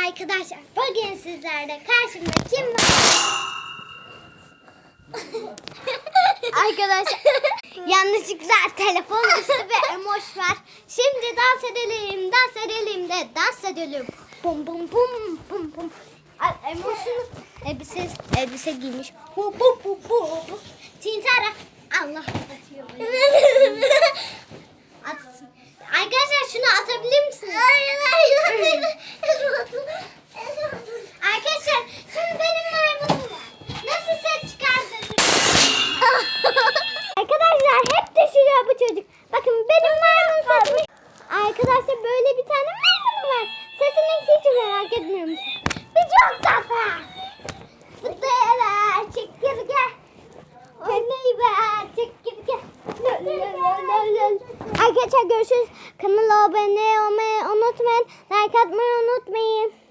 Arkadaşlar bugün sizlerle karşımda kim var? Arkadaşlar yanlışlıkla telefon düştü ve emoş var. Şimdi dans edelim, dans edelim de dans edelim. Bum bum bum bum bum. Emoş'un elbise giymiş. Hu hu hu hu. Tintara. Allah atsın. Arkadaşlar şunu atabilir misiniz? Hayır. Arkadaşlar şimdi benim maymunum var. Nasıl ses çıkartır? Arkadaşlar hep düşüyor bu çocuk. Bakın benim maymun sesimi. Arkadaşlar böyle bir tane maymunum var. Sesini hiç merak etmiyor musun? Bir çok tatlı. Zıplayarak çekirge. Oynayıver çekirge. Arkadaşlar görüşürüz. Kanala abone olmayı unutmayın. Like atmayı unutmayın.